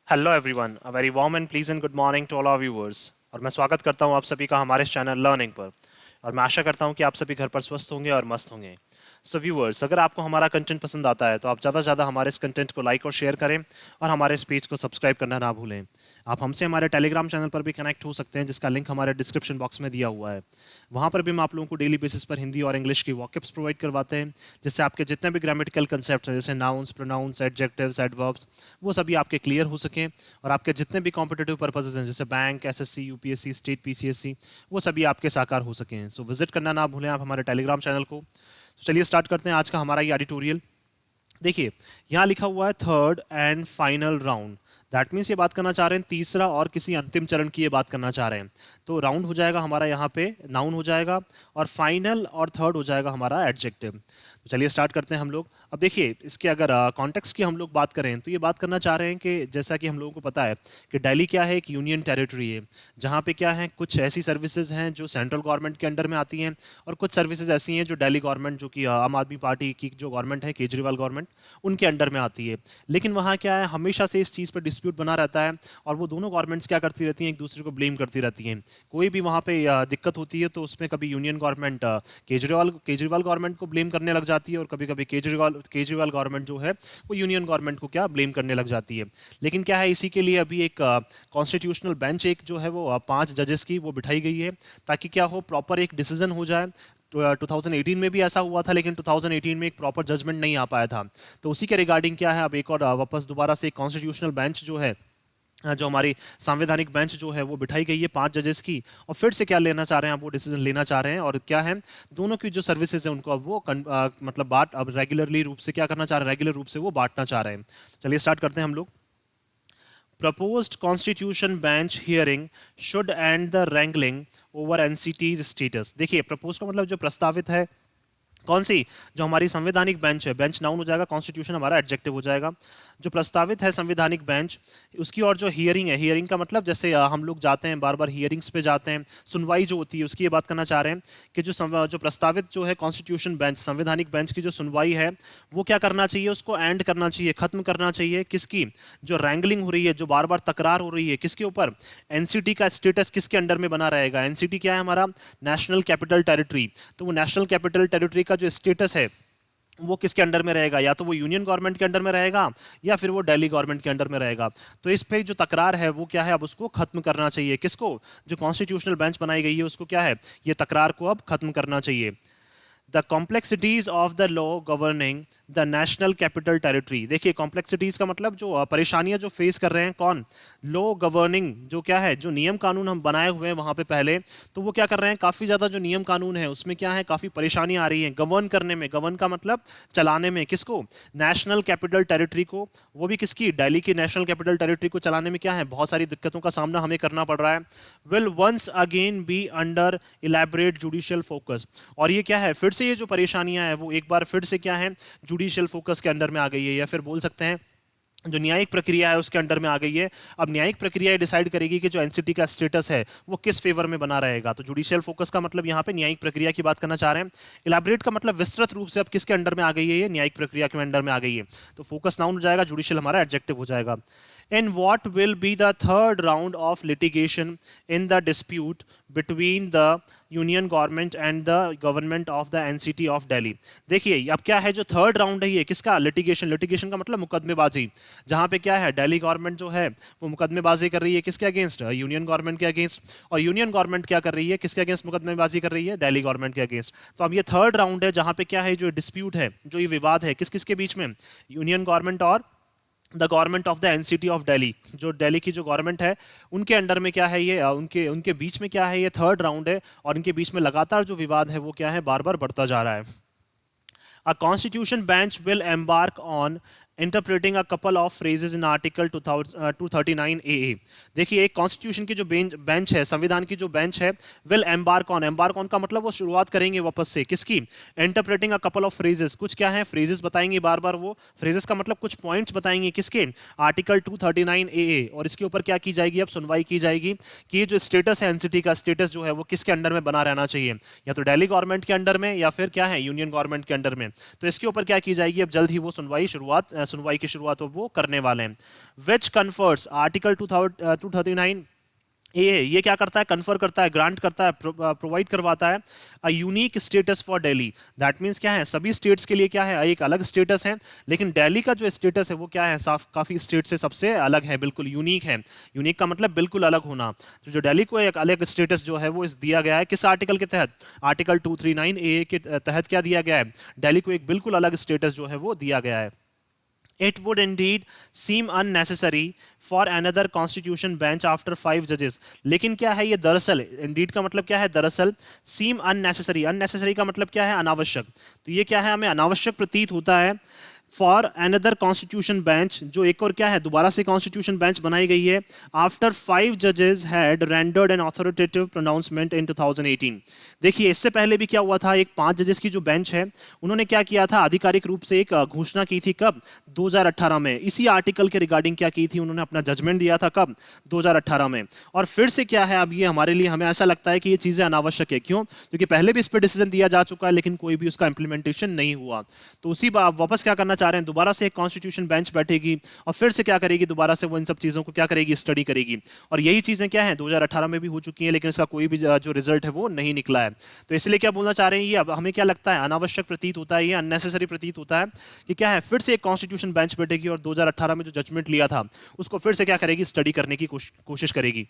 Hello everyone, a very warm and pleasant good morning to all our viewers. और मैं स्वागत करता हूं आप सभी का हमारे इस चैनल लर्निंग पर। और मैं आशा करता हूं कि आप सभी घर पर स्वस्थ होंगे और मस्त होंगे। सो व्यूअर्स, अगर आपको हमारा कंटेंट पसंद आता है तो आप ज़्यादा से ज़्यादा हमारे इस कंटेंट को लाइक और शेयर करें और हमारे इस पेज को सब्सक्राइब करना ना भूलें। आप हमसे हमारे टेलीग्राम चैनल पर भी कनेक्ट हो सकते हैं, जिसका लिंक हमारे डिस्क्रिप्शन बॉक्स में दिया हुआ है। वहाँ पर भी हम आप लोगों को डेली बेसिस पर हिंदी और इंग्लिश की वॉकअप्स प्रोवाइड करवाते हैं, जिससे आपके जितने भी ग्रामेटिकल कंसेप्ट हैं जैसे नाउन्स, प्रोनाउंस, एडजेक्टिव्स, एडवर्ब्स, वो सभी आपके क्लियर हो सकें और आपके जितने भी कॉम्पिटिटिव पर्पसेस हैं जैसे bank, SSC, UPSC, state PCSC, वो सभी आपके साकार हो सकें। सो विजिट करना ना भूलें आप हमारे टेलीग्राम चैनल को। तो चलिए स्टार्ट करते हैं आज का हमारा ये एडिटोरियल। देखिए, यहाँ लिखा हुआ है third and final round. That means ये बात करना चाह रहे हैं तीसरा और किसी अंतिम चरण की ये बात करना चाह रहे हैं। तो राउंड हो जाएगा हमारा यहाँ पे नाउन हो जाएगा, और फाइनल और थर्ड हो जाएगा हमारा एडजेक्टिव। तो चलिए स्टार्ट करते हैं हम लोग। अब देखिए, इसके अगर कॉन्टेक्स्ट की हम लोग बात करें तो ये बात करना चाह रहे हैं कि जैसा कि हम लोगों को पता है कि दिल्ली क्या है, एक यूनियन टेरिटरी है, जहाँ पे क्या है, कुछ ऐसी सर्विसेज हैं जो सेंट्रल गवर्नमेंट के अंडर में आती हैं, और कुछ सर्विसेज ऐसी हैं जो दिल्ली गवर्नमेंट, जो कि आम आदमी पार्टी की जो गवर्नमेंट है, केजरीवाल गवर्नमेंट, उनके अंडर में आती है। लेकिन वहाँ क्या है, हमेशा से इस चीज़ पर डिस्प्यूट बना रहता है, और वो दोनों गवर्नमेंट्स क्या करती रहती हैं, एक दूसरे को ब्लेम करती रहती हैं। कोई भी वहाँ पे दिक्कत होती है तो उसमें कभी union government Kejriwal Kejriwal government को ब्लेम करने लग जाती है, और कभी कभी केजरीवाल गवर्नमेंट जो है वो यूनियन गवर्नमेंट को क्या ब्लेम करने लग जाती है। लेकिन क्या है, इसी के लिए अभी एक कॉन्स्टिट्यूशनल बेंच एक जो है वो 5 जजेस की वो बिठाई गई है, ताकि क्या हो, प्रॉपर एक डिसीजन हो जाए। 2018 में भी ऐसा हुआ था, लेकिन 2018 में एक प्रॉपर जजमेंट नहीं आ पाया था। तो उसी के रिगार्डिंग क्या है, अब एक और वापस दोबारा से एक कॉन्स्टिट्यूशनल बेंच जो है, जो हमारी संवैधानिक बेंच जो है वो बिठाई गई है 5 जजेस की। और फिर से क्या लेना चाह रहे हैं, आप वो डिसीजन लेना चाह रहे हैं, और क्या है, दोनों की जो सर्विसेज है उनको अब वो मतलब बांट, अब रेगुलरली रूप से क्या करना चाह रहे हैं, रेगुलर रूप से वो बांटना चाह रहे हैं। चलिए स्टार्ट करते हैं हम लोग। Proposed constitution bench hearing should end the wrangling over NCT's status। देखिए, प्रपोज का मतलब जो प्रस्तावित है, कौन सी, जो हमारी संवैधानिक बेंच है, बेंच नाउन हो जाएगा, कॉन्स्टिट्यूशन हमारा एडजेक्टिव हो जाएगा। जो प्रस्तावित है संवैधानिक बेंच, उसकी और जो हियरिंग है, हियरिंग का मतलब जैसे हम लोग जाते हैं बार बार हियरिंग्स पे जाते हैं, सुनवाई जो होती है उसकी ये बात करना चाह रहे हैं कि जो प्रस्तावित जो है कॉन्स्टिट्यूशन बेंच, संवैधानिक बेंच की जो सुनवाई है, वो क्या करना चाहिए, उसको एंड करना चाहिए, खत्म करना चाहिए। किसकी, जो रैंगलिंग हो रही है, जो बार बार तकरार हो रही है, किसके ऊपर, एनसीटी का स्टेटस किसके अंडर में बना रहेगा। एनसीटी क्या है, हमारा नेशनल कैपिटल टेरिटरी। तो वो नेशनल कैपिटल टेरिटरी का जो स्टेटस है वो किसके अंडर में रहेगा, या तो वो यूनियन गवर्नमेंट के अंडर में रहेगा, या फिर वो दिल्ली गवर्नमेंट के अंडर में रहेगा। तो इस पे जो तकरार है वो क्या है, अब उसको खत्म करना चाहिए। किसको, जो कॉन्स्टिट्यूशनल बेंच बनाई गई है उसको क्या है, ये तकरार को अब खत्म करना चाहिए। The complexities of the law governing the national capital territory. देखिए, कॉम्प्लेक्सिटीज का मतलब जो परेशानियां जो फेस कर रहे हैं, कौन, लॉ गवर्निंग, जो क्या है, जो नियम कानून हम बनाए हुए हैं वहां पे पहले, तो वो क्या कर रहे हैं, काफी ज्यादा जो नियम कानून है उसमें क्या है, काफी परेशानियां आ रही हैं गवर्न करने में। गवर्न का मतलब चलाने में, किसको, नेशनल कैपिटल टेरिटरी को, वो भी किसकी, दिल्ली की नेशनल कैपिटल टेरिटरी को चलाने में क्या है, बहुत सारी दिक्कतों का सामना हमें करना पड़ रहा है। Will once again be under elaborate judicial focus. और ये क्या है, फिर से ये जो परेशानियां हैं वो एक बार फिर से क्या है, जुडिशियल फोकस के अंदर में आ गई है, या फिर बोल सकते हैं जो न्यायिक प्रक्रिया है उसके अंडर में आ गई है। अब न्यायिक प्रक्रिया डिसाइड करेगी कि जो एनसीटी का स्टेटस है वो किस फेवर में बना रहेगा। तो जुडिशियल फोकस का मतलब यहाँ पे न्यायिक प्रक्रिया की बात करना चाह रहे हैं। इलेबरेट का मतलब विस्तृत रूप से अब किसके अंडर में आ गई है, ये न्यायिक प्रक्रिया के अंडर में आ गई है। तो फोकस नाउन हो जाएगा, जुडिशियल हमारा एडजेक्टिव हो जाएगा। In what will be the third round of litigation in the dispute between the union government and the government of the NCT of Delhi। देखिए, अब क्या है, जो थर्ड राउंड है ये किसका, लिटिगेशन। लिटिगेशन का मतलब मुकदमेबाजी, जहां पे क्या है, दिल्ली गवर्नमेंट जो है वो मुकदमेबाजी कर रही है किसके अगेंस्ट, यूनियन गवर्नमेंट के अगेंस्ट। और यूनियन गवर्नमेंट क्या कर रही है, किसके अगेंस्ट मुकदमेबाजी कर रही है, दिल्ली गवर्नमेंट के अगेंस्ट। तो अब ये थर्ड राउंड है जहां पे क्या है, जो डिस्प्यूट है, जो ये विवाद है, किस किसके बीच में, यूनियन गवर्नमेंट और the government of the NCT of Delhi. जो दिल्ली की जो गवर्नमेंट है उनके अंडर में क्या है ये, उनके उनके बीच में क्या है, ये थर्ड राउंड है, और इनके बीच में लगातार जो विवाद है वो क्या है, बार बार बढ़ता जा रहा है। A constitution bench will embark on interpreting a couple of phrases in article 239 AA। देखिए, एक कॉन्स्टिट्यूशन की जो बेंच है, संविधान की जो बेंच है, will embark on का मतलब वो शुरुआत करेंगे वापस से, किसकी, interpreting a couple of phrases। कुछ क्या है, phrases बताएंगे बार बार, वो phrases का मतलब कुछ पॉइंट्स बताएंगे, किसके, आर्टिकल 239 AA। और इसके ऊपर क्या की जाएगी, अब सुनवाई की जाएगी कि ये जो स्टेटस है, एनसीटी का स्टेटस जो है वो किसके अंडर में बना रहना चाहिए, या तो दिल्ली गवर्नमेंट के अंडर में, या फिर क्या है, यूनियन गवर्नमेंट के अंडर में। तो इसके ऊपर क्या की जाएगी, अब जल्द ही वो सुनवाई सुनवाई की शुरुआत वो करने वाले हैं। विच कन्फर्स आर्टिकल 239 ये क्या करता है, कन्फर करता है, ग्रांट करता है, प्रोवाइड करवाता है a unique status for Delhi. That means क्या है, सभी स्टेट्स के लिए क्या है, एक अलग स्टेटस है, लेकिन दिल्ली का जो स्टेटस है वो क्या है, काफी स्टेट से सबसे अलग है, बिल्कुल यूनिक है। यूनिक का मतलब बिल्कुल अलग होना। तो जो दिल्ली को एक अलग स्टेटस जो है वो इस दिया गया है, किस आर्टिकल के तहत, आर्टिकल 239 ए के तहत क्या दिया गया है, दिल्ली को एक बिल्कुल अलग स्टेटस जो है वो दिया गया है। It would indeed seem unnecessary for another constitution bench after 5 judges। लेकिन क्या है ये, दरअसल indeed का मतलब क्या है, दरअसल, seem unnecessary, unnecessary का मतलब क्या है, अनावश्यक। तो ये क्या है, हमें अनावश्यक प्रतीत होता है फॉर अनदर कॉन्स्टिट्यूशन बेंच, जो एक और क्या है, दोबारा से कॉन्स्टिट्यूशन बेंच बनाई गई है, आफ्टर 5 जजेस had rendered an authoritative pronouncement in 2018। देखिए इससे पहले भी क्या हुआ था, एक 5 जजेस की जो बेंच है उन्होंने क्या किया था, आधिकारिक रूप से एक घोषणा की थी, कब, 2018 में, इसी आर्टिकल के रिगार्डिंग क्या की थी, उन्होंने अपना जजमेंट दिया था, कब, 2018 में। और फिर से क्या है, अब ये हमारे लिए, हमें ऐसा लगता है कि ये चीजें अनावश्यक है। क्यों? क्योंकि पहले भी इस पर डिसीजन दिया जा चुका है लेकिन कोई भी उसका इंप्लीमेंटेशन नहीं हुआ। तो उसी वापस क्या करना चाह रहे हैं, दोबारा से एक कॉन्स्टिट्यूशन बेंच बैठेगी और फिर से क्या करेगी, दोबारा से वो इन सब चीजों को क्या करेगी, स्टडी करेगी। और यही चीजें क्या है, 2018 में भी हो चुकी हैं लेकिन इसका कोई भी जो रिजल्ट है वो नहीं निकला है। तो इसलिए क्या बोलना चाह रहे हैं, ये अब हमें क्या लगता है, अनावश्यक प्रतीत होता है, ये अननेसेसरी प्रतीत होता है कि क्या है, फिर से एक कॉन्स्टिट्यूशन बेंच बैठेगी और 2018 में जो जजमेंट लिया था उसको फिर से क्या करेगी, स्टडी करने की कोशिश करेगी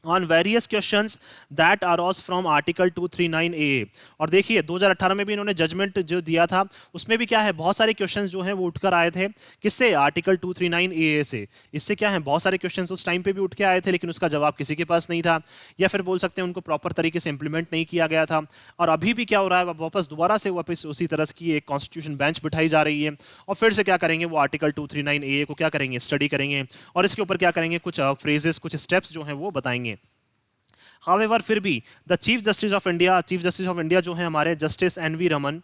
on various questions that arose from article 239 AA। और देखिए 2018 में भी इन्होंने जजमेंट जो दिया था उसमें भी क्या है, बहुत सारे क्वेश्चंस जो हैं वो उठकर आए थे, किससे, आर्टिकल 239 AA से। इससे क्या है, बहुत सारे क्वेश्चंस उस टाइम पे भी उठ के आए थे लेकिन उसका जवाब किसी के पास नहीं था, या फिर बोल सकते हैं उनको प्रॉपर तरीके से इंप्लीमेंट नहीं किया गया था। और अभी भी क्या हो रहा है, वापस दोबारा से वापस उसी तरह की एक कॉन्स्टिट्यूशन बेंच बिठाई जा रही है और फिर से क्या करेंगे, वो आर्टिकल 239 AA को क्या करेंगे, स्टडी करेंगे और इसके ऊपर क्या करेंगे, कुछ फ्रेजेस, कुछ स्टेप्स जो हैं वो बताएंगे। However, फिर भी the chief justice of India जो है हमारे, justice N V. Raman,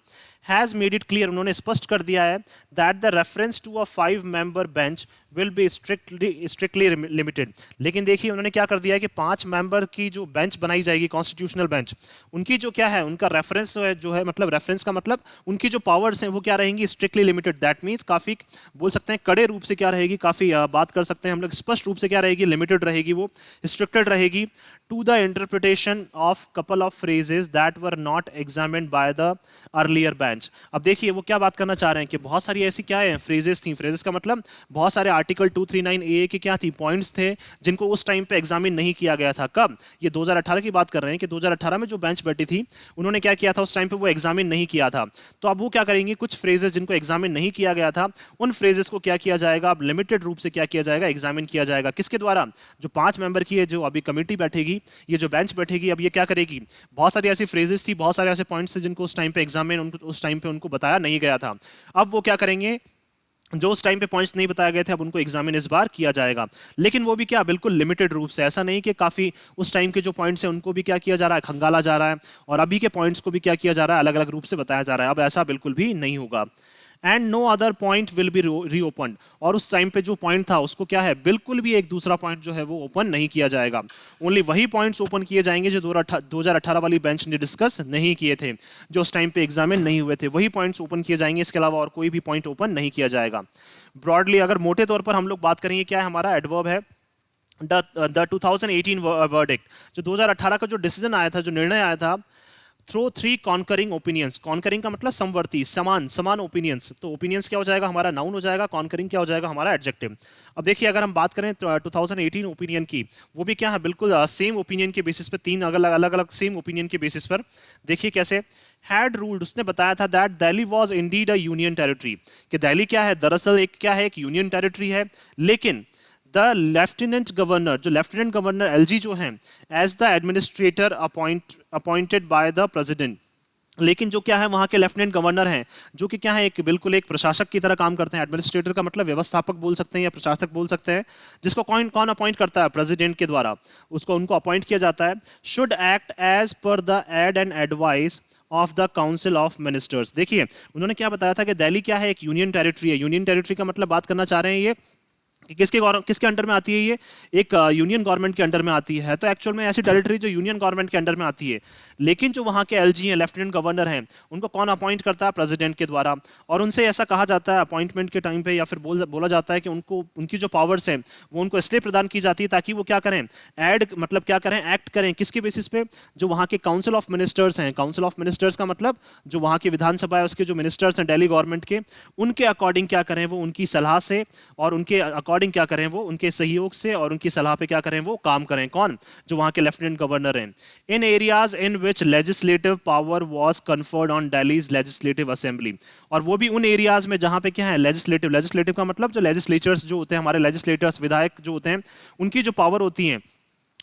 has made it clear, उन्होंने स्पष्ट कर दिया है, that the reference to a 5 member bench will be strictly limited. लेकिन देखिए उन्होंने क्या कर दिया है कि 5 मेंबर की जो बेंच बनाई जाएगी, कॉन्स्टिट्यूशनल बेंच, उनकी जो क्या है, उनका रेफरेंस जो है, मतलब रेफरेंस का मतलब उनकी जो पावर्स हैं वो क्या रहेंगी, स्ट्रिक्टली लिमिटेड। दैट मीन्स काफी, बोल सकते हैं कड़े रूप से क्या रहेगी, काफी बात कर सकते हैं हम लोग, स्पष्ट रूप से क्या रहेगी, लिमिटेड रहेगी, वो स्ट्रिक्टेड रहेगी to the interpretation of couple of phrases that were not examined by the earlier bench. अब देखिए वो क्या बात करना चाह रहे हैं कि बहुत सारी ऐसी क्या है, फ्रेजेस थी, फ्रेजेस का मतलब बहुत सारे आर्टिकल 239 ए के क्या थी, पॉइंट्स थे जिनको उस टाइम पे एग्जामिन नहीं किया गया था। कब, ये 2018 की बात कर रहे हैं कि 2018 में जो बेंच बैठी थी उन्होंने क्या किया था, उस टाइम पे वो एग्जामिन नहीं किया था। तो अब वो क्या करेंगे, कुछ फ्रेजेस जिनको एग्जामिन नहीं किया गया था उन फ्रेजेस को क्या किया जाएगा, अब लिमिटेड रूप से क्या किया जाएगा, एग्जामिन किया जाएगा। किसके द्वारा, जो 5 मेंबर की है जो अभी कमेटी बैठेगी, ये जो बेंच बैठेगी, अब ये क्या करेगी, बहुत सारी ऐसी फ्रेजेस थी, बहुत सारे ऐसे पॉइंट्स थे जिनको उस टाइम पे एग्जामिन, उस टाइम पे उनको बताया नहीं गया था। अब वो क्या करेंगे, जो उस टाइम पे पॉइंट्स नहीं बताए गए थे अब उनको एग्जामिन इस बार किया जाएगा, लेकिन वो भी क्या, बिल्कुल लिमिटेड रूप से। ऐसा नहीं कि काफी उस टाइम के जो पॉइंट्स हैं उनको भी क्या किया जा रहा है, खंगाला जा रहा है, और अभी के पॉइंट्स को भी क्या किया जा रहा है, अलग अलग रूप से बताया जा रहा है। अब ऐसा बिल्कुल भी नहीं होगा। And no other point will be reopen. और उस टाइम पे जो पॉइंट था उसको क्या है, बिल्कुल भी एक दूसरा पॉइंट जो है वो ओपन नहीं किया जाएगा। ओनली वही पॉइंट्स ओपन किए जाएंगे जो 2018 वाली बेंच ने डिस्कस नहीं किए थे, जो उस टाइम पे एग्जामिन नहीं हुए थे, वही पॉइंट्स ओपन किए जाएंगे। इसके अलावा और कोई भी पॉइंट ओपन नहीं किया जाएगा। ब्रॉडली अगर मोटे तौर पर हम लोग बात करेंगे, क्या है हमारा एडवर्ब है, द 2018 वर्डिक्ट, जो 2018 का जो डिसीजन आया था, जो निर्णय आया था, थ्रो 3 कॉन्करिंग ओपिनियंस। कॉन्करिंग का मतलब समवर्ती, समान ओपिनियंस। तो ओपिनियंस क्या हो जाएगा हमारा, नाउन हो जाएगा, कॉन्करिंग क्या हो जाएगा हमारा, एडजेक्टिव। अब देखिए अगर हम बात करें 2018 ओपिनियन की, वो भी क्या है, बिल्कुल सेम ओपिनियन के बेसिस पर, 3 अलग अलग सेम ओपिनियन के बेसिस पर। देखिए कैसे, हैड रूल्ड, उसने बताया था that Delhi was indeed a union territory, कि दिल्ली क्या है, दरअसल एक क्या है, एक यूनियन टेरिटरी है, लेकिन द लेफ्टिनेंट गवर्नर, जो लेफ्टिनेंट गवर्नर एलजी जो हैं, as the administrator appointed by the president, लेकिन जो क्या है वहां के लेफ्टिनेंट गवर्नर हैं, जो कि क्या है, एक बिल्कुल एक प्रशासक की तरह काम करते हैं। एडमिनिस्ट्रेटर का मतलब व्यवस्थापक बोल सकते हैं या प्रशासक बोल सकते हैं, जिसको कौन अपॉइंट करता है, प्रेसिडेंट के द्वारा उनको अपॉइंट किया जाता है। Should act as per the aid and advice of the council of ministers. देखिए उन्होंने क्या बताया था कि दिल्ली क्या है, एक यूनियन टेरिटरी है। यूनियन टेरिटरी का मतलब बात करना चाह रहे हैं ये कि किसके अंडर में आती है ये, एक यूनियन गवर्नमेंट के अंडर में आती है। तो एक्चुअल में ऐसी टेरिटरी जो यूनियन गवर्नमेंट के अंडर में आती है, लेकिन जो वहाँ के एलजी हैं, लेफ्टिनेंट गवर्नर हैं, उनको कौन अपॉइंट करता है, प्रेसिडेंट के द्वारा। और उनसे ऐसा कहा जाता है अपॉइंटमेंट के टाइम पे, या फिर बोला जाता है कि उनको उनकी जो पावर्स हैं वो उनको इसलिए प्रदान की जाती है ताकि वो क्या करें, मतलब क्या करें, एक्ट करें किसके बेसिस पे, जो वहाँ के काउंसिल ऑफ मिनिस्टर्स हैं। काउंसिल ऑफ मिनिस्टर्स का मतलब जो वहाँ की विधानसभा है उसके जो मिनिस्टर्स हैं दिल्ली गवर्नमेंट के, उनके अकॉर्डिंग क्या करें, वो उनकी सलाह से और उनके अकॉर्डिंग क्या करें, वो उनके सहयोग से और उनकी सलाह पे क्या करें, वो काम करें। कौन, जो वहाँ के लेफ्टिनेंट गवर्नर हैं। In areas in which legislative power was conferred on Delhi's legislative assembly, और वो भी उन एरियाज में जहाँ पे क्या है, लेजिस्लेटिव का मतलब जो लेजिस्लेचर्स जो होते हैं, हमारे लेजिस्लेटर्स विधायक जो होते हैं, उनकी जो पावर होती है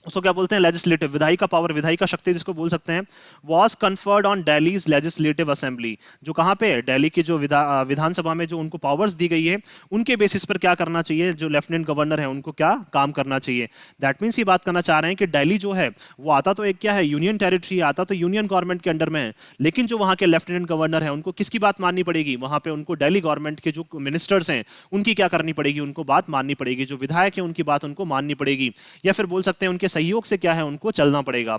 उसको क्या बोलते हैं, लेजिस्लेटिव, विधायी का पावर, विधायी का शक्ति जिसको बोल सकते हैं, was conferred on Delhi's legislative assembly, जो कहाँ पे है, दिल्ली की जो विधानसभा में जो उनको पावर्स दी गई है, उनके बेसिस पर क्या करना चाहिए, जो लेफ्टिनेंट गवर्नर है उनको क्या काम करना चाहिए। दैट मीन्स ये बात करना चाह रहे हैं कि दिल्ली जो है वो आता तो एक क्या है, यूनियन टेरिटरी, आता तो यूनियन गवर्नमेंट के अंडर में है, लेकिन जो वहाँ के लेफ्टिनेंट गवर्नर है उनको किसकी बात माननी पड़ेगी, वहाँ पे उनको दिल्ली गवर्नमेंट के जो मिनिस्टर्स हैं उनकी क्या करनी पड़ेगी, उनको बात माननी पड़ेगी, जो विधायक है उनकी बात उनको माननी पड़ेगी, या फिर बोल सकते हैं उनके सहयोग से क्या है, उनको चलना पड़ेगा।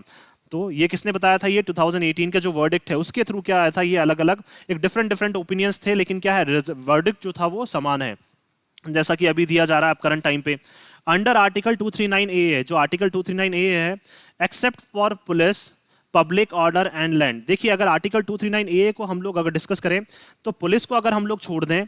तो ये किसने बताया था, ये 2018 का जो वर्डिक्ट है उसके थ्रू क्या आया था, ये अलग अलग एक डिफरेंट ओपिनियंस थे, लेकिन क्या है, वर्डिक्ट जो था वो समान है, जैसा कि अभी दिया जा रहा है अब करंट टाइम पे। अंडर आर्टिकल 239 ए है, जो आर्टिकल 239 ए है, except for police public order and land. देखिए अगर आर्टिकल 239 ए को हम लोग अगर डिस्कस करें तो पुलिस को अगर हम लोग छोड़ दें,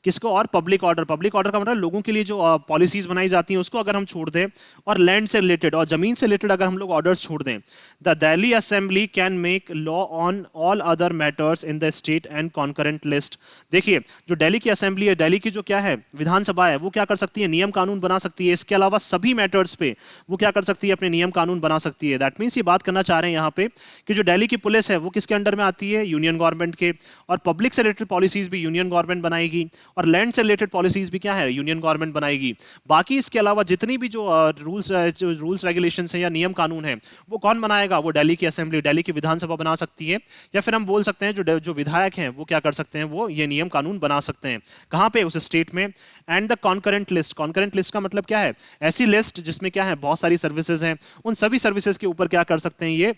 किसको, और पब्लिक ऑर्डर का मतलब लोगों के लिए जो पॉलिसीज बनाई जाती हैं उसको अगर हम छोड़ दें, और लैंड से रिलेटेड और जमीन से रिलेटेड अगर हम लोग ऑर्डर्स छोड़ दें, the Delhi assembly can make law on all other matters in the state and concurrent list. देखिए जो दिल्ली की असेंबली है, दिल्ली की जो क्या है विधानसभा है, वो क्या कर सकती है, नियम कानून बना सकती है। इसके अलावा सभी मैटर्स पे वो क्या कर सकती है, अपने नियम कानून बना सकती है। दैट मीन्स ये बात करना चाह रहे हैं यहाँ पे कि जो दिल्ली की पुलिस है वो किसके अंडर में आती है, यूनियन गवर्नमेंट के, और पब्लिक से रिलेटेड पॉलिसीज भी यूनियन गवर्नमेंट बनाएगी, और लैंड से रिलेटेड पॉलिसीज भी क्या है, यूनियन गवर्नमेंट बनाएगी। बाकी इसके अलावा जितनी भी जो रूल्स रेगुलेशंस हैं या नियम कानून हैं वो कौन बनाएगा, वो दिल्ली की असेंबली, दिल्ली की विधानसभा बना सकती है, या फिर हम बोल सकते हैं जो विधायक हैं वो क्या कर सकते हैं, वो ये नियम कानून बना सकते हैं। कहाँ पे, उस स्टेट में। एंड द कॉन्करेंट लिस्ट का मतलब क्या है, ऐसी लिस्ट जिसमें क्या है, बहुत सारी सर्विसेज हैं, उन सभी सर्विसेज के ऊपर क्या कर सकते हैं, ये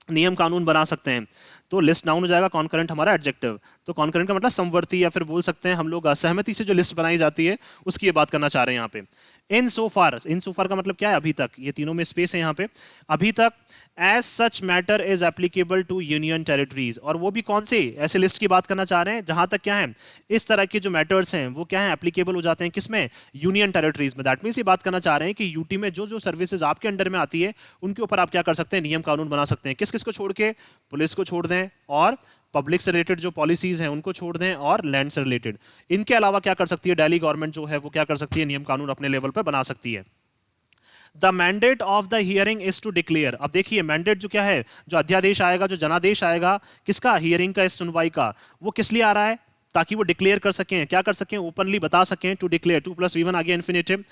नियम कानून बना सकते हैं। तो लिस्ट नाउन हो जाएगा, कॉन्करेंट हमारा एडजेक्टिव। तो कॉन्करेंट का मतलब समवर्ती, या फिर बोल सकते हैं हम लोग सहमति से जो लिस्ट बनाई जाती है उसकी ये बात करना चाह रहे हैं यहाँ पे। इन सो फार का मतलब क्या है, अभी तक, ये तीनों में स्पेस है यहाँ पे, अभी तक। As such matter is applicable to union territories, और वो भी कौन से ऐसे लिस्ट की बात करना चाह रहे हैं जहां तक क्या है, इस तरह के जो मैटर्स हैं वो क्या है, एप्लीकेबल हो जाते हैं किसमें, यूनियन टेरिटरीज में। दैट मीन्स ये बात करना चाह रहे हैं कि यूटी में जो जो सर्विसेज आपके अंडर में आती है उनके ऊपर आप क्या कर सकते हैं, नियम कानून बना सकते हैं। किस किस को छोड़ के, पुलिस को छोड़ दें, और पब्लिक से रिलेटेड जो पॉलिसीज हैं उनको छोड़ दें, और लैंड से रिलेटेड। इनके अलावा क्या कर सकती है दिल्ली गवर्नमेंट जो है वो क्या कर सकती है, नियम कानून अपने लेवल पर बना सकती है। The mandate of the hearing is to declare. अब देखिए मैंडेट जो क्या है, जो अध्यादेश आएगा, जो जनादेश आएगा, किसका, हियरिंग का, इस सुनवाई का, वो किस लिए आ रहा है, ताकि वो डिक्लेयर कर सकें, क्या कर सकें, ओपनली बता सकें। टू डिक्लेयर, 2 + V1 आगे infinitive.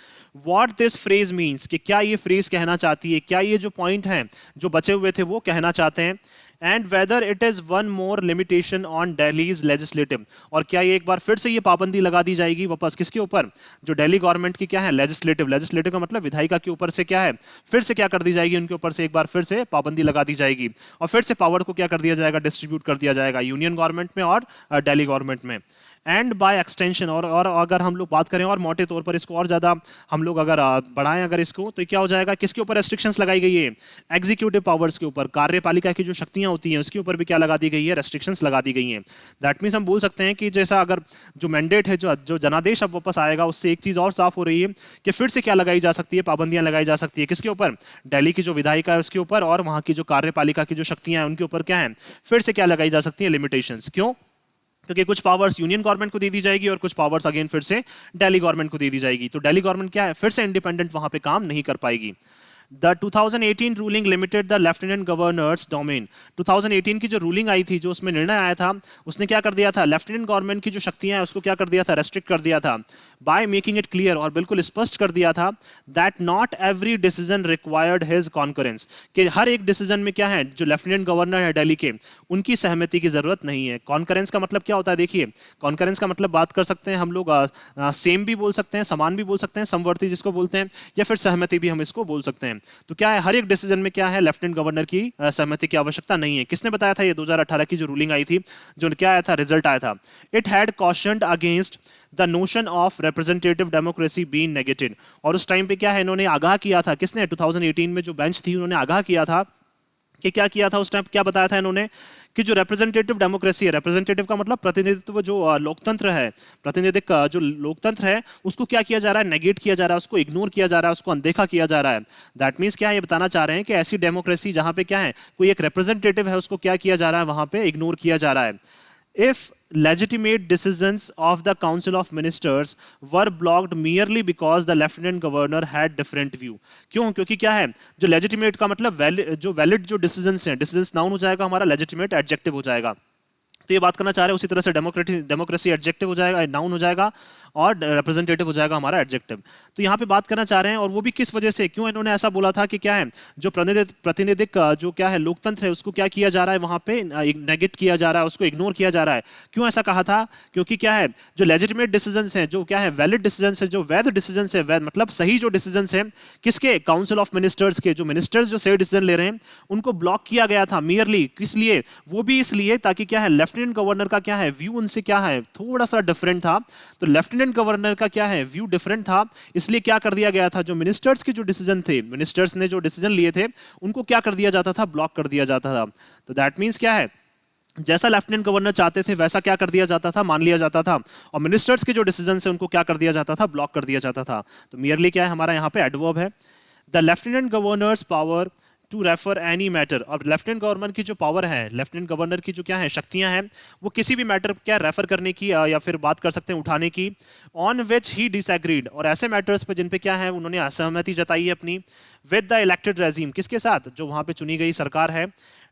What this phrase means, कि क्या ये फ्रेज कहना चाहती है, क्या ये जो पॉइंट हैं जो बचे हुए थे वो कहना चाहते हैं। And whether it is one more limitation on Delhi's legislative, और क्या ये एक बार फिर से ये पाबंदी लगा दी जाएगी वापस किसके ऊपर, जो दिल्ली गवर्नमेंट की क्या है, लेजिस्लेटिव का मतलब विधायिका के ऊपर से क्या है, फिर से क्या कर दी जाएगी, उनके ऊपर से एक बार फिर से पाबंदी लगा दी जाएगी, और फिर से पावर को क्या कर दिया जाएगा, डिस्ट्रीब्यूट कर दिया जाएगा यूनियन गवर्नमेंट में और दिल्ली गवर्नमेंट में। एंड बाय एक्सटेंशन, और अगर हम लोग बात करें और मोटे तौर पर इसको और ज़्यादा हम लोग अगर बढ़ाएं अगर इसको, तो क्या हो जाएगा, किसके ऊपर रेस्ट्रिक्शंस लगाई गई है, एग्जीक्यूटिव पावर्स के ऊपर, कार्यपालिका की जो शक्तियां होती हैं उसके ऊपर भी क्या लगा दी गई है, रेस्ट्रिक्शंस लगा दी गई हैं। दैट मीन्स हम बोल सकते हैं कि जैसा अगर जो मैंडेट है, जो जनादेश अब वापस आएगा, उससे एक चीज़ और साफ हो रही है कि फिर से क्या लगाई जा सकती है, पाबंदियां लगाई जा सकती है, किसके ऊपर, दिल्ली की जो विधायिका है उसके ऊपर, और वहाँ की जो कार्यपालिका की जो शक्तियां हैं उनके ऊपर क्या है, फिर से क्या लगाई जा सकती है, लिमिटेशंस। क्यों, क्योंकि कुछ पावर्स यूनियन गवर्नमेंट को दे दी जाएगी और कुछ पावर्स अगेन फिर से दिल्ली गवर्नमेंट को दे दी जाएगी। तो दिल्ली गवर्नमेंट क्या है, फिर से इंडिपेंडेंट वहां पे काम नहीं कर पाएगी। The 2018 ruling limited the lieutenant governors domain. 2018 की जो रूलिंग आई थी, जो उसमें निर्णय आया था, उसने क्या कर दिया था, लेफ्टिनेंट गवर्नमेंट की जो शक्तियां हैं उसको क्या कर दिया था, रेस्ट्रिक्ट कर दिया था, बाय मेकिंग इट क्लियर, और बिल्कुल स्पष्ट कर दिया था that not every decision required his concurrence, कि हर एक डिसीजन में क्या है, जो लेफ्टिनेंट गवर्नर है दिल्ली के, उनकी सहमति की जरूरत नहीं है। कॉन्करेंस का मतलब क्या होता है, देखिए कॉन्करेंस का मतलब बात कर सकते हैं हम लोग, सेम भी बोल सकते हैं, समान भी बोल सकते हैं, समवर्ती जिसको बोलते हैं, या फिर सहमति भी हम इसको बोल सकते हैं। तो क्या है, हर एक डिसीजन में क्या है, लेफ्टिनेंट गवर्नर की सहमति की आवश्यकता नहीं है। किसने बताया था, ये 2018 की जो रूलिंग आई थी, जो क्या आया था, रिजल्ट आया था, it had cautioned against the notion of representative democracy being negated. और उस टाइम पे क्या है, इन्होंने आगाह किया था, किसने, 2018 में जो बेंच थी उन्होंने आगाह किया था कि क्या किया था उस टाइम, क्या बताया था इन्होंने, कि जो रिप्रेजेंटेटिव डेमोक्रेसी है, रिप्रेजेंटेटिव का मतलब प्रतिनिधित्व, जो लोकतंत्र है, प्रतिनिधिक जो लोकतंत्र है, उसको क्या किया जा रहा है, नेगेट किया जा रहा है, उसको इग्नोर किया जा रहा है, उसको अनदेखा किया जा रहा है। दैट मीन्स क्या है, ये बताना चाह रहे हैं कि ऐसी डेमोक्रेसी जहां पे क्या है, कोई एक रिप्रेजेंटेटिव है, उसको क्या किया जा रहा है, वहां पे इग्नोर किया जा रहा है। If legitimate decisions of the Council of Ministers were blocked merely because the Lieutenant Governor had different view। क्यों, क्योंकि क्या है, जो legitimate का मतलब जो valid जो decisions हैं, decisions noun हो जाएगा हमारा, legitimate adjective हो जाएगा। तो ये बात करना चाह रहे हैं, उसी तरह से डेमोक्रेसी एडजेक्टिव हो जाएगा, नाउन हो जाएगा, और रिप्रेजेंटेटिव हो जाएगा हमारा एडजेक्टिव। तो यहाँ पे बात करना चाह रहे हैं, और वो भी किस वजह से, क्यों इन्होंने ऐसा बोला था कि क्या है, जो प्रतिनिधिक जो क्या है लोकतंत्र है, उसको क्या किया जा रहा है, वहां पे नेगेट किया जा रहा है, उसको इग्नोर किया जा रहा है। क्यों ऐसा कहा था, क्योंकि क्या है, जो लेजिटिमेट डिसीजंस हैं, जो क्या है वैलिड डिसीजंस है, जो वैध डिसीजंस है, मतलब सही जो डिसीजंस हैं, किसके, काउंसिल ऑफ मिनिस्टर्स के, जो मिनिस्टर्स जो सही डिसीजन ले रहे हैं, उनको ब्लॉक किया गया था मियरली, किस लिए, वो भी इसलिए ताकि क्या है, लेफ्टिनेंट गवर्नर का क्या है व्यू उनसे क्या है, थोड़ा सा डिफरेंट था। तो लेफ्टिनेंट गवर्नर का क्या है व्यू डिफरेंट था, इसलिए क्या कर दिया गया था, जो मिनिस्टर्स के जो डिसीजन थे, मिनिस्टर्स ने जो डिसीजन लिए थे, उनको क्या कर दिया जाता था, ब्लॉक कर दिया जाता था। तो दैट मींस क्या है, जैसा लेफ्टिनेंट गवर्नर चाहते थे वैसा क्या कर दिया जाता था, मान लिया जाता था, और मिनिस्टर्स के जो डिसीजन है उनको क्या कर दिया जाता था, ब्लॉक कर दिया जाता था। तो मियरली क्या है, हमारा यहाँ पे एडवर्ब है, the lieutenant governor's power to refer any matter. अब लेफ्टिनेंट गवर्नर की जो पावर है, लेफ्टिनेंट गवर्नर की जो क्या है शक्तियां हैं, वो किसी भी मैटर क्या रेफर करने की, या फिर बात कर सकते हैं उठाने की, ऑन विच ही डिसएग्रीड, और ऐसे मैटर्स पे जिन पे क्या है उन्होंने असहमति जताई है अपनी, विद द इलेक्टेड रेजिम, किसके साथ, जो वहां पे चुनी गई सरकार है।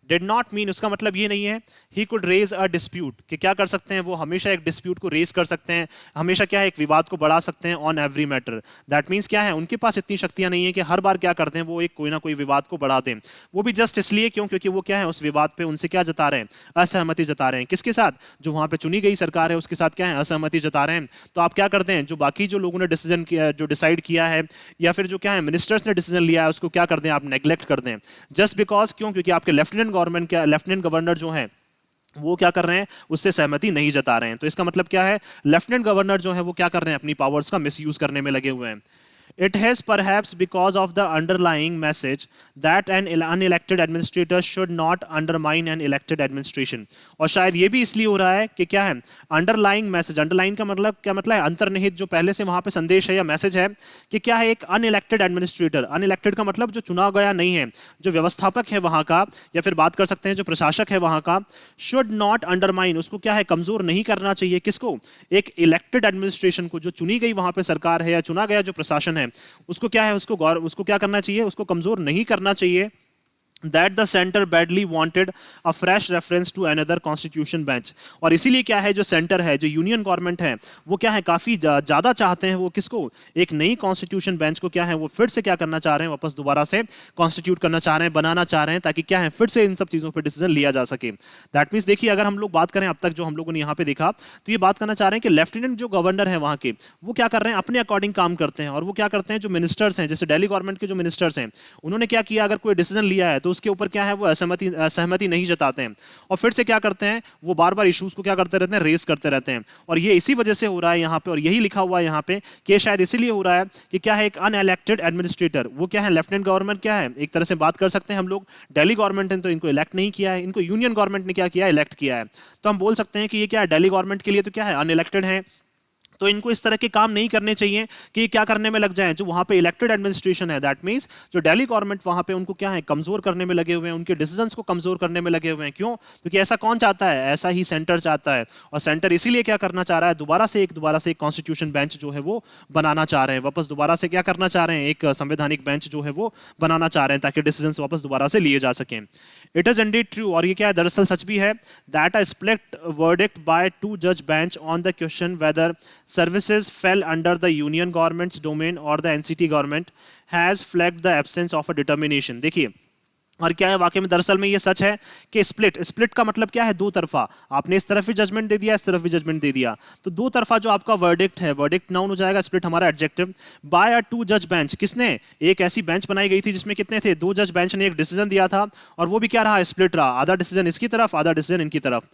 डिड नॉट मीन, उसका मतलब ये नहीं है he could raise a dispute, कि क्या कर सकते हैं वो हमेशा एक डिस्प्यूट को रेज कर सकते हैं, हमेशा क्या है एक विवाद को बढ़ा सकते हैं, on every matter. That means क्या है, उनके पास इतनी शक्तियां नहीं है कि हर बार क्या करते हैं वो एक कोई ना कोई विवाद को बढ़ा दें। वो भी जस्ट इसलिए क्यों, क्योंकि वो क्या है उस विवाद पे उनसे क्या जता रहे हैं, असहमति जता रहे हैं, किसके साथ, जो वहां पे चुनी गई सरकार है उसके साथ क्या है असहमति जता रहे हैं। तो आप क्या करते हैं, जो बाकी जो लोगों ने डिसीजन किया, जो डिसाइड किया है, या फिर जो क्या है मिनिस्टर्स ने डिसीजन लिया है, उसको क्या कर दें आप, नेग्लेक्ट कर दें, जस्ट बिकॉज, क्यों, क्योंकि आपके लेफ्टिनेंट गवर्नमेंट क्या, लेफ्टिनेंट गवर्नर जो है वो क्या कर रहे हैं, उससे सहमति नहीं जता रहे हैं। तो इसका मतलब क्या है, लेफ्टिनेंट गवर्नर जो है वो क्या कर रहे हैं, अपनी पावर्स का मिसयूज करने में लगे हुए हैं। It has perhaps because of the underlying message that an unelected administrator should not undermine an elected administration। और शायद ये भी इसलिए हो रहा है कि क्या है, underlying message, underline का मतलब क्या मतलब है, अंतर्निहित जो पहले से वहां पे संदेश है या मैसेज है, कि क्या है एक unelected administrator, unelected का मतलब जो चुना गया नहीं है, जो व्यवस्थापक है वहां का, या फिर बात कर सकते हैं जो प्रशासक है वहां का, should not undermine, उसको क्या है कमजोर नहीं करना चाहिए, किसको, एक इलेक्टेड एडमिनिस्ट्रेशन को, जो चुनी गई वहां पे सरकार है या चुना गया जो प्रशासन है, उसको क्या है, उसको क्या करना चाहिए, उसको कमजोर नहीं करना चाहिए। That the center badly wanted a fresh reference to another constitution bench। और इसीलिए क्या है, जो सेंटर है, जो यूनियन गवर्नमेंट है, वो क्या है काफी ज्यादा चाहते हैं वो किसको, एक नई कॉन्स्टिट्यूशन बेंच को क्या है वो फिर से क्या करना चाह रहे हैं, वापस दोबारा से कॉन्स्टिट्यूट करना चाह रहे हैं, बनाना चाह रहे हैं, ताकि क्या है फिर से इन सब चीजों पर डिसीजन लिया जा सके। दैट मीन्स देखिए, अगर हम लोग बात करें अब तक जो हम लोगों ने यहाँ पे देखा, तो ये बात करना चाह रहे हैं कि लेफ्टिनेंट जो गवर्नर है वहां के, वो क्या कर रहे हैं, अपने अकॉर्डिंग काम करते हैं, और वो क्या करते हैं, जो मिनिस्टर्स हैं, जैसे दिल्ली गवर्नमेंट के जो मिनिस्टर्स हैं, उन्होंने क्या किया, अगर कोई डिसीजन लिया है तो उसके ऊपर क्या है वो असहमति नहीं जताते हैं, और फिर से क्या करते हैं, वो बार बार इश्यूज को क्या करते रहते हैं, रेस करते रहते हैं। और ये इसी वजह से हो रहा है यहाँ पे, और यही लिखा हुआ है यहाँ पे कि शायद इसीलिए हो रहा है कि क्या है, एक अनइलेक्टेड एडमिनिस्ट्रेटर, वो क्या है, लेफ्टिनेंट गवर्नमेंट क्या है, एक तरह से बात कर सकते हैं हम लोग, दिल्ली गवर्नमेंट ने तो इनको इलेक्ट नहीं किया है, इनको यूनियन गवर्नमेंट ने क्या किया, इलेक्ट किया है। तो हम बोल सकते हैं कि ये क्या है, दिल्ली गवर्नमेंट के लिए तो क्या है अनइलेक्टेड है, तो इनको इस तरह के काम नहीं करने चाहिए कि ये क्या करने में लग जाएं। जो वहां पे इलेक्टेड एडमिनिस्ट्रेशन है, दैट मींस जो दिल्ली गवर्नमेंट वहां पे उनको क्या है, कमजोर करने में लगे हुए हैं, उनके डिसीजंस को कमजोर करने में लगे हुए हैं। क्यों? क्योंकि ऐसा कौन चाहता है? ऐसा ही सेंटर चाहता है। और सेंटर इसीलिए क्या करना चाह रहा है, दोबारा से एक कॉन्स्टिट्यूशन बेंच जो है वो बनाना चाह रहे हैं। वापस दोबारा से क्या करना चाह रहे हैं, एक संवैधानिक बेंच जो है वो बनाना चाह रहे हैं, ताकि डिसीजंस वापस दोबारा से लिए जा सकें। इट इज इंडीड ट्रू, और ये क्या है, दरअसल सच भी है, that a split verdict by two जज bench on the question whether services fell under the union government's domain or the NCT government has flagged the absence of a determination। देखिए, और क्या है वाकई में, दरअसल में ये सच है कि स्प्लिट का मतलब क्या है, दो तरफा। आपने इस तरफ भी जजमेंट दे दिया, इस तरफ भी जजमेंट दे दिया, तो दो तरफा जो आपका वर्डिक्ट है, वर्डिक्ट नाउन हो जाएगा, स्प्लिट हमारा एडजेक्टिव। बाय अ टू जज बेंच, किसने? एक ऐसी बेंच बनाई गई थी जिसमें कितने थे, दो जज बेंच ने एक डिसीजन दिया था, और वो भी क्या रहा, स्प्लिट रहा। आधा डिसीजन इसकी तरफ, आधा डिसीजन इनकी तरफ।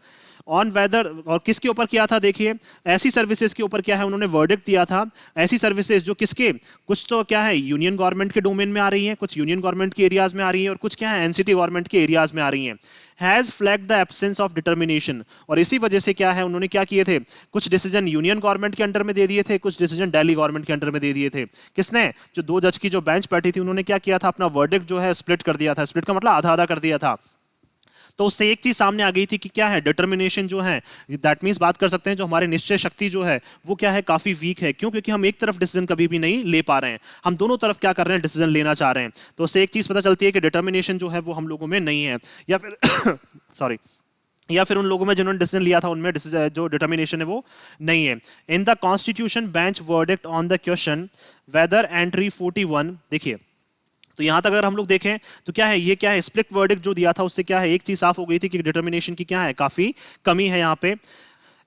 ऑन वेदर, और किसके ऊपर किया था, देखिए ऐसी सर्विसेज के ऊपर क्या है, उन्होंने वर्डिक्ट दिया था। ऐसी सर्विसेज जो किसके, कुछ तो क्या है यूनियन गवर्नमेंट के डोमेन में आ रही हैं, कुछ यूनियन गवर्नमेंट के एरियाज में आ रही हैं, और कुछ क्या है एनसीटी गवर्नमेंट के एरियाज में आ रही हैं। Has flagged the absence of determination, और इसी वजह से क्या है, उन्होंने क्या किए थे, कुछ डिसीजन यूनियन गवर्नमेंट के अंडर में दे दिए थे, कुछ डिसीजन दिल्ली गवर्नमेंट के अंडर में दे दिए थे। किसने? जो दो जज की जो बेंच बैठी थी, उन्होंने क्या किया था, अपना वर्डिक्ट जो है स्प्लिट कर दिया था। स्प्लिट का मतलब आधा आधा कर दिया था। तो उससे एक चीज सामने आ गई थी कि क्या है, डिटर्मिनेशन जो है, दैट मींस बात कर सकते हैं जो हमारे निश्चय शक्ति जो है वो क्या है, काफी वीक है। क्यों? क्योंकि हम एक तरफ डिसीजन कभी भी नहीं ले पा रहे हैं, हम दोनों तरफ क्या कर रहे हैं, डिसीजन लेना चाह रहे हैं। तो उससे एक चीज पता चलती है कि डिटर्मिनेशन जो है वो हम लोगों में नहीं है, या फिर सॉरी या फिर उन लोगों में जिन्होंने डिसीजन लिया था उनमें जो डिटर्मिनेशन है वो नहीं है। इन the constitution bench verdict on the question whether entry 41, देखिए तो यहां तक अगर हम लोग देखें तो क्या है, ये क्या है, स्प्लिट वर्डिक्ट जो दिया था उससे क्या है, एक चीज साफ हो गई थी कि डिटर्मिनेशन की क्या है, काफी कमी है यहाँ पे।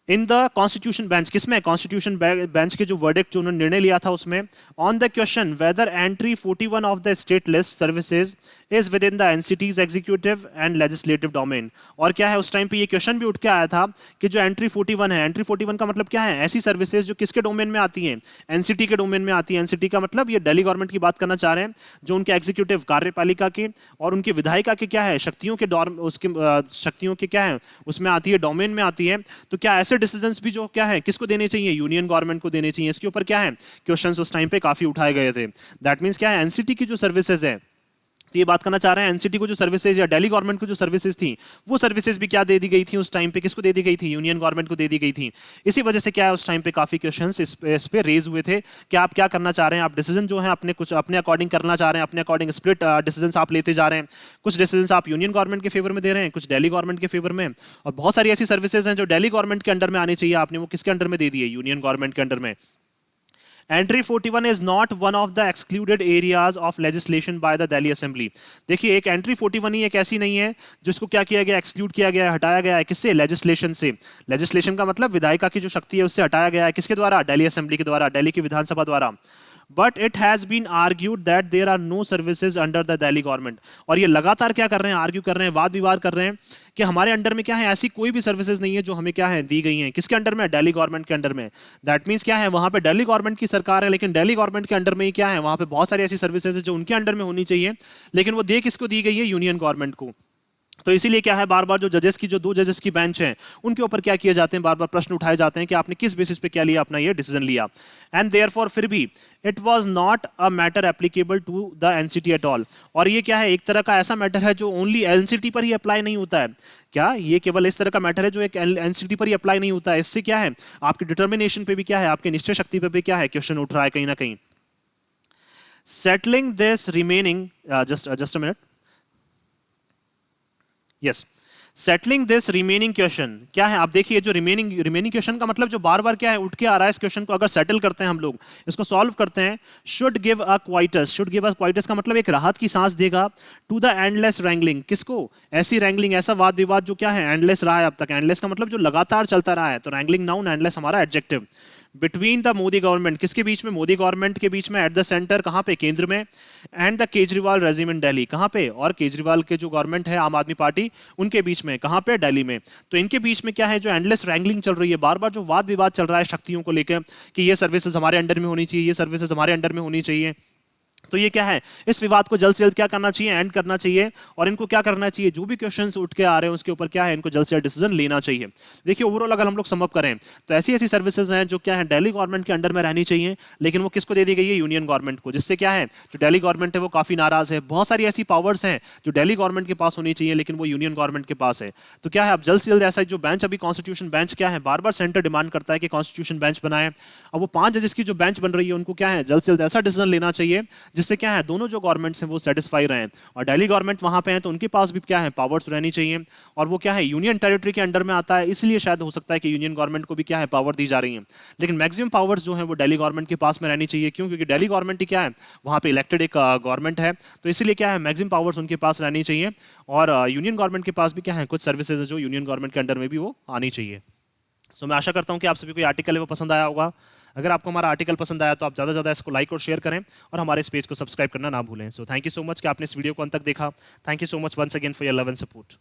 इन द कॉन्स्टिट्यूशन बेंच, किसमें, कॉन्स्टिट्यूशन बेंच के जो वर्डिक्ट जो उन्होंने निर्णय लिया था उसमें, on the question whether entry 41 of the state list services is within the NCT's executive and legislative domain. और क्या है, उस टाइम पे ये क्वेश्चन भी उठ के आया था कि जो एंट्री 41 है, एंट्री 41 का मतलब क्या है, ऐसी सर्विसेज जो किसके डोमेन में आती हैं, एनसीटी के डोमेन में आती है। एनसीटी का मतलब ये दिल्ली गवर्नमेंट की बात करना चाह रहे हैं, जो उनके एग्जीक्यूटिव कार्यपालिका के और उनके विधायिका के क्या है, शक्तियों के उसके शक्तियों के क्या है, उसमें आती है, डोमेन में आती है। तो क्या ऐसे डिसीजंस भी जो क्या है, किसको देने चाहिए, यूनियन गवर्नमेंट को देने चाहिए। इसके ऊपर क्या है, क्वेश्चंस उस टाइम पे काफी उठाए गए थे। दैट मींस क्या है, एनसीटी की जो सर्विसेज है, तो ये बात करना चाह रहे हैं एनसीटी को जो सर्विसेज या दिल्ली गवर्नमेंट को जो सर्विसेज थी, वो सर्विसेज भी क्या दे दी गई थी उस टाइम पे, किसको दे दी गई थी, यूनियन गवर्नमेंट को दे दी गई थी। इसी वजह से क्या है, उस टाइम पे काफी क्वेश्चंस इस पे रेज हुए थे कि आप क्या करना चाह रहे हैं, आप डिसीजन जो है अपने कुछ अपने अकॉर्डिंग करना चाह रहे हैं, अपने अकॉर्डिंग स्प्लिट डिसीजन आप लेते जा रहे हैं। कुछ डिसीजन आप यूनियन गवर्नमेंट के फेवर में दे रहे हैं, कुछ दिल्ली गवर्नमेंट के फेवर में, और बहुत सारी ऐसी सर्विसेज हैं जो दिल्ली गवर्नमेंट के अंडर में आनी चाहिए, आपने वो किसके अंडर में दे दी है, यूनियन गवर्नमेंट के अंडर में। Entry 41 is not one of the excluded areas of legislation by the Delhi Assembly। देखिए एक एंट्री 41 ही एक ऐसी नहीं है जिसको क्या किया गया, एक्सक्लूड किया गया है, हटाया गया है, किससे, लेजिस्लेशन से। लेजिस्लेशन का मतलब विधायिका की जो शक्ति है उससे हटाया गया है, किसके द्वारा, दिल्ली असेंबली के द्वारा, दिल्ली की विधानसभा द्वारा। But it has been argued that there are no services under the Delhi government. और ये लगातार क्या कर रहे हैं, आर्ग्यू कर रहे हैं, वाद विवाद कर रहे हैं कि हमारे अंडर में क्या है, ऐसी कोई भी सर्विसेज नहीं है जो हमें क्या है, दी गई हैं, किसके अंडर में, दिल्ली गवर्नमेंट के अंडर में। दैट मींस क्या है, वहां पे दिल्ली गवर्नमेंट की सरकार है, लेकिन दिल्ली गवर्नमेंट के अंडर में ही क्या है, वहां पे बहुत सारी ऐसी सर्विसेज है जो उनके अंडर में होनी चाहिए, लेकिन वो दे किसको दी गई है, यूनियन गवर्नमेंट को। तो इसीलिए क्या है, बार बार जो जजेस की जो दो जजेस की बेंच है उनके ऊपर क्या किए जाते हैं, बार बार प्रश्न उठाए जाते हैं कि आपने किस बेसिस पे क्या लिया, अपना ये डिसीजन लिया। एंड देयरफॉर फिर भी it was not a matter applicable to the NCT at all. और ये क्या है, एक तरह का ऐसा मैटर है जो ओनली एनसीटी पर ही अप्लाई नहीं होता है। क्या ये केवल इस तरह का मैटर है जो एक एनसीटी पर ही अप्लाई नहीं होता है, इससे क्या है, आपकी डिटर्मिनेशन पे भी क्या है, आपके निश्चय शक्ति पे भी क्या है, क्वेश्चन उठ रहा है कहीं ना कहीं। Settling this remaining just a minute, yes, settling this remaining question क्या है, आप देखिए जो रिमेनिंग क्वेश्चन का मतलब जो बार बार क्या है उठ के आ रहा है, इस क्वेश्चन को अगर सेटल करते हैं हम लोग, इसको सॉल्व करते हैं, should give a coitus. Should give a coitus का मतलब एक राहत की सांस देगा टू द एंडलेस रैंगलिंग। किसको, ऐसी रैंगलिंग, ऐसा वाद विवाद जो क्या है एंडलेस रहा है अब तक। एंडलेस का मतलब जो लगातार चलता रहा है, तो रैंगलिंग नाउन, एंडलेस हमारा adjective. Between the Modi government, किसके बीच में, मोदी गवर्नमेंट के बीच में, एट द सेंटर, कहां पे, केंद्र में, एंड द केजरीवाल रेजिम इन दिल्ली, कहां पे, और केजरीवाल के जो गवर्नमेंट है आम आदमी पार्टी, उनके बीच में, कहां पे, दिल्ली में। तो इनके बीच में क्या है, जो एंडलेस रैंगलिंग चल रही है, बार बार जो वाद विवाद चल रहा है शक्तियों को लेकर कि ये सर्विसेज हमारे अंडर में होनी चाहिए, ये सर्विसेज हमारे अंडर में होनी चाहिए। तो ये क्या है, इस विवाद को जल्द से जल्द क्या करना चाहिए, एंड करना चाहिए। और इनको क्या करना चाहिए, जो भी क्वेश्चंस उठ के आ रहे हैं उसके ऊपर क्या है, इनको जल्द से जल्द डिसीजन लेना चाहिए। देखिए ओवरऑल अगर हम लोग सम अप करें तो ऐसी ऐसी सर्विसेज हैं जो क्या है दिल्ली गवर्नमेंट के अंडर में रहनी चाहिए, लेकिन वो किसको दे दी गई है, यूनियन गवर्नमेंट को, जिससे क्या है जो दिल्ली गवर्नमेंट है वो काफी नाराज है। बहुत सारी ऐसी पावर्स हैं जो दिल्ली गवर्नमेंट के पास होनी चाहिए लेकिन वो यूनियन गवर्नमेंट के पास है। तो क्या है, अब जल्द से जल्द ऐसा जो बेंच अभी कॉन्स्टिट्यूशन बेंच क्या है, बार बार सेंटर डिमांड करता है कि कॉन्स्टिट्यूशन बेंच बनाए। अब वो 5 जजेस की जो बेंच बन रही है उनको क्या है जल्द से जल्द ऐसा डिसीजन लेना चाहिए जिससे क्या है दोनों जो गवर्नमेंट्स हैं वो सेटिस्फाई रहें। और दिल्ली गवर्नमेंट वहां पे है तो उनके पास भी क्या है पावर्स रहनी चाहिए, और वो क्या है यूनियन टेरिटरी के अंडर में आता है, इसलिए शायद हो सकता है कि यूनियन गवर्नमेंट को भी क्या है पावर दी जा रही है। लेकिन मैक्सिमम पावर्स जो है वो दिल्ली गवर्नमेंट के पास में रहनी चाहिए। क्यों? क्योंकि दिल्ली गवर्नमेंट ही क्या है वहां पे इलेक्टेड एक गवर्नमेंट है, तो इसलिए क्या है मैक्सिमम पावर्स उनके पास रहनी चाहिए। और यूनियन गवर्नमेंट के पास भी क्या है कुछ सर्विसेज है जो यूनियन गवर्नमेंट के अंडर में भी वो आनी चाहिए। सो मैं आशा करता हूं कि आप सभी को ये आर्टिकल है वो पसंद आया होगा। अगर आपको हमारा आर्टिकल पसंद आया तो आप ज़्यादा से ज़्यादा इसको लाइक और शेयर करें और हमारे इस पेज को सब्सक्राइब करना ना भूलें। So thank you so much कि आपने इस वीडियो को अंत तक देखा। Thank you so much once again for your love and support.